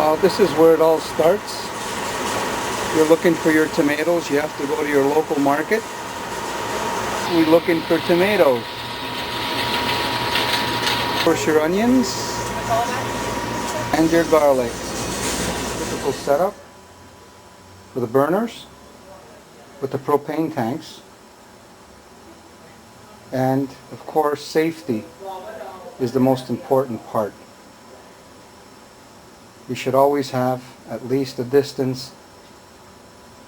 Now this is where it all starts. You're looking for your tomatoes, you have to go to your local market. We're looking for tomatoes. Of course, your onions and your garlic. Typical setup for the burners with the propane tanks. And of course, safety is the most important part. You should always have at least a distance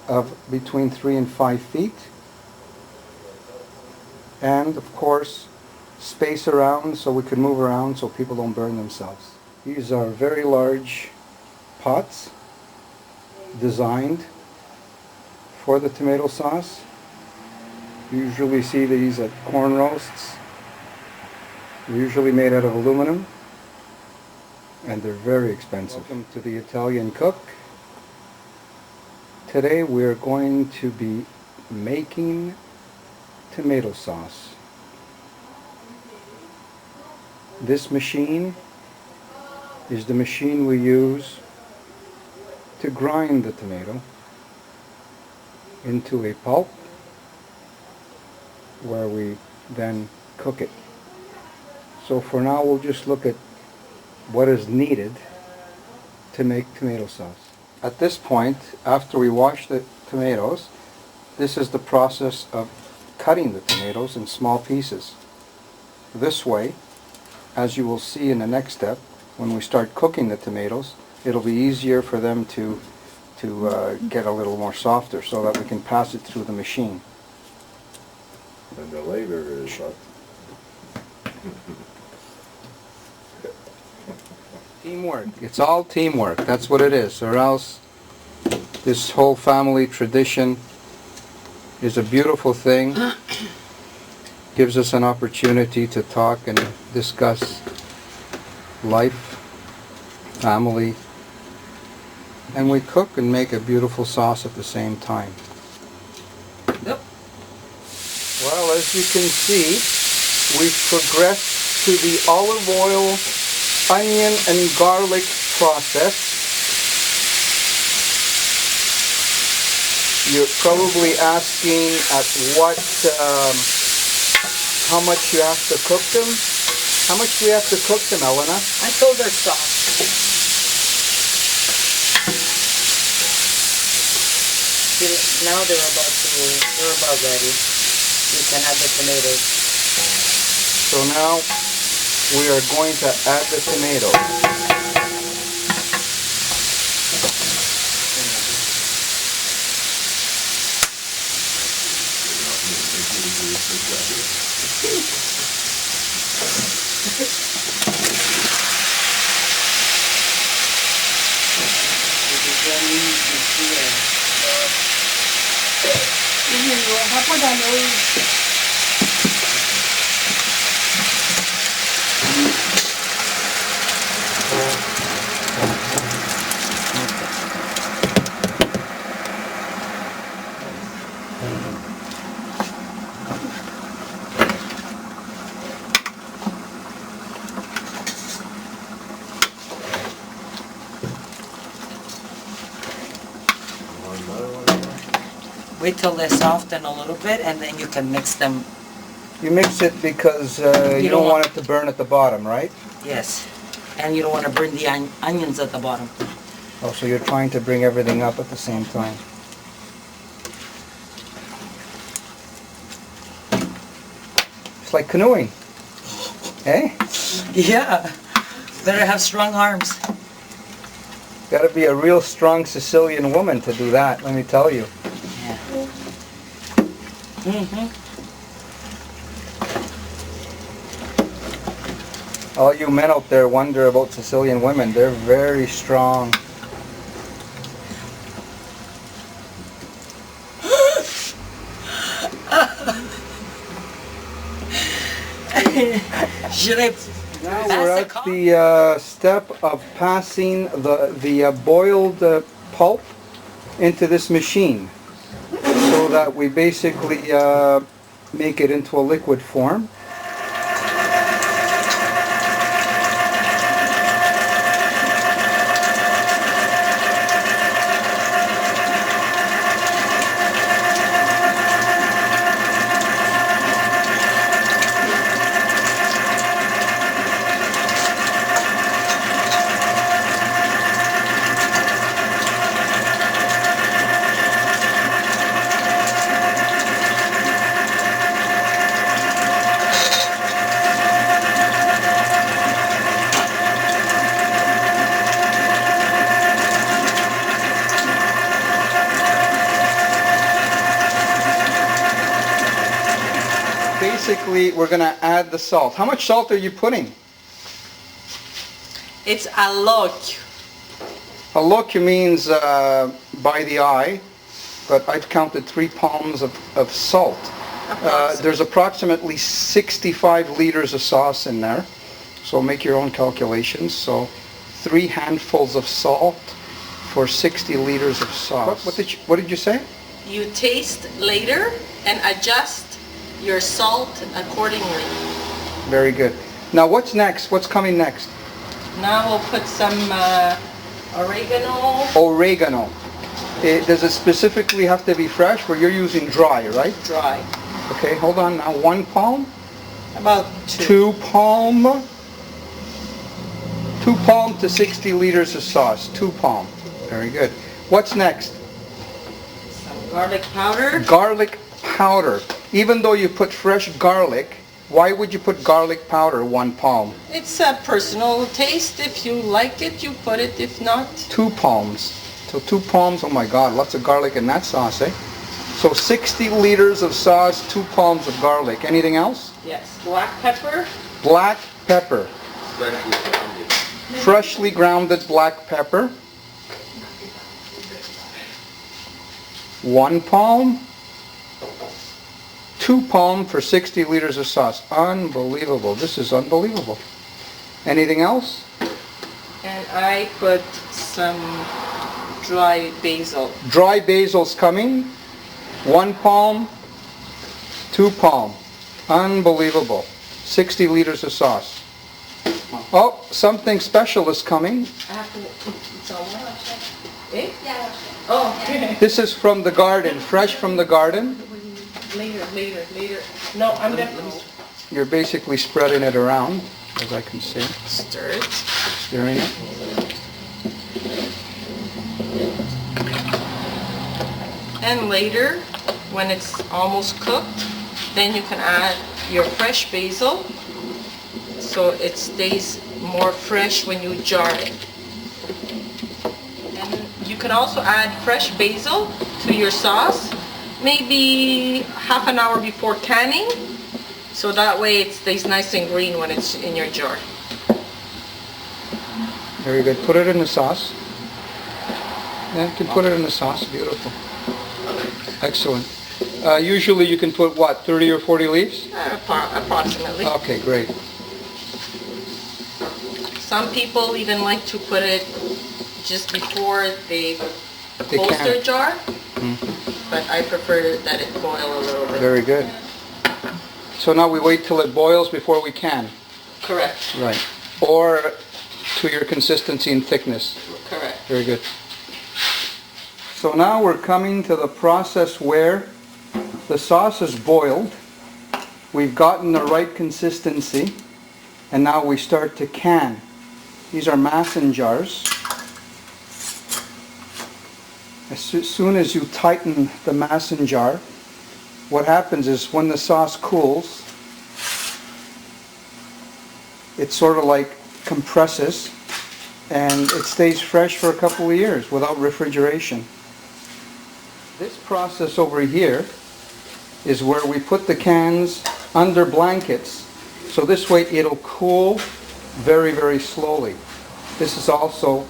of between 3 and 5 feet. And of course, space around so we can move around so people don't burn themselves. These are very large pots designed for the tomato sauce. You usually see these at corn roasts. They're usually made out of aluminum and they're very expensive. Welcome to the Italian Cook. Today we're going to be making tomato sauce. This machine is the machine we use to grind the tomato into a pulp where we then cook it. So for now we'll just look at what is needed to make tomato sauce. At this point, after we wash the tomatoes, this is the process of cutting the tomatoes in small pieces. This way, as you will see in the next step, when we start cooking the tomatoes, it'll be easier for them to get a little more softer so that we can pass it through the machine. And the labor is up. Teamwork. It's all teamwork. That's what it is. Or else this whole family tradition is a beautiful thing. Gives us an opportunity to talk and discuss life, family, and we cook and make a beautiful sauce at the same time. Yep. Well, as you can see, we've progressed to the olive oil, onion, and garlic process. You're probably asking at what, how much you have to cook them. How much do we have to cook them, Elena? Until they're soft. Now they're about ready. You can add the tomatoes. So now we are going to add the tomatoes. Wait till they soften a little bit and then you can mix them. You mix it because you don't want it to burn at the bottom, right? Yes. And you don't want to burn the onions at the bottom. Oh, so you're trying to bring everything up at the same time. It's like canoeing. Eh? Yeah. Better have strong arms. Got to be a real strong Sicilian woman to do that, let me tell you. Yeah. Mm-hmm. All you men out there wonder about Sicilian women. They're very strong. Should I Now we're at the step of passing the boiled pulp into this machine so that we basically make it into a liquid form. basically we're gonna add the salt. How much salt are you putting? It's a lot. A look means by the eye, but I've counted 3 palms of salt. There's approximately 65 liters of sauce in there, so make your own calculations. So 3 handfuls of salt for 60 liters of sauce. What did you say? You taste later and adjust your salt accordingly. Very good. Now what's next? What's coming next? Now we'll put some oregano. Oregano. Does it specifically have to be fresh, or you're using dry, right? Dry. Okay, hold on now. 1 palm? About 2 palm? 2 palm to 60 liters of sauce. 2 palm. Very good. What's next? Some garlic powder. Garlic powder. Even though you put fresh garlic, why would you put garlic powder 1 palm? It's a personal taste. If you like it, you put it. If not, 2 palms. So 2 palms, oh my God, lots of garlic in that sauce, eh? So 60 liters of sauce, 2 palms of garlic. Anything else? yes, black pepper. Black pepper. Freshly grounded black pepper. 1 palm. 2 palm for 60 liters of sauce. Unbelievable. This is unbelievable. Anything else? And I put some dry basil. Dry basil's coming. 1 palm. 2 palm. Unbelievable. 60 liters of sauce. Oh, something special is coming. Oh, This is from the garden, fresh from the garden. later. No, I'm gonna You're basically spreading it around, as I can see. stir it. Stirring it. And later, when it's almost cooked, then you can add your fresh basil, so it stays more fresh when you jar it. And you can also add fresh basil to your sauce, maybe half an hour before canning, so that way it stays nice and green when it's in your jar. Very good. Put it in the sauce. Yeah, you can put it in the sauce. Beautiful. Excellent. Usually you can put, what, 30 or 40 leaves? Approximately. Okay, great. Some people even like to put it just before they close can. their jar, but I prefer that it boil a little bit. Very good. So now we wait till it boils before we can. Correct, Right. Or to your consistency and thickness. correct. Very good. So now we're coming to the process where the sauce is boiled. We've gotten the right consistency, and now we start to can. These are mason jars. As soon as you tighten the mason jar, what happens is when the sauce cools, it sort of like compresses, and it stays fresh for a couple of years without refrigeration. This process over here is where we put the cans under blankets, so this way it'll cool very, very slowly. This is also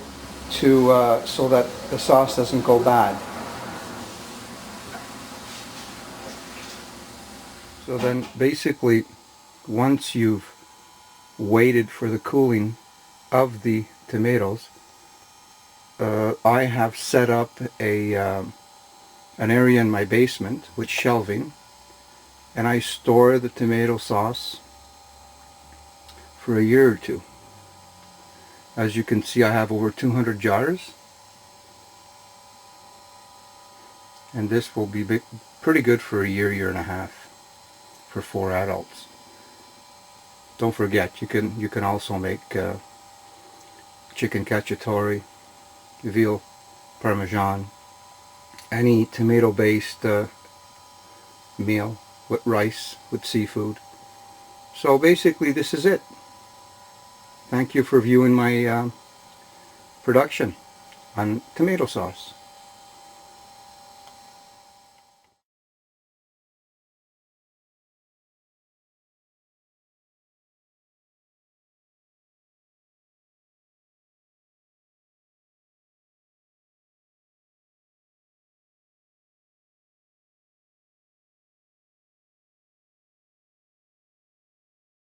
to so that the sauce doesn't go bad. So then basically, once you've waited for the cooling of the tomatoes, I have set up an area in my basement with shelving, and I store the tomato sauce for a year or two. As you can see, I have over 200 jars, and this will be pretty good for a year and a half for 4 adults. Don't forget, you can also make chicken cacciatore, veal parmesan, any tomato-based meal with rice, with seafood. So basically, this is it. Thank you for viewing my production on tomato sauce.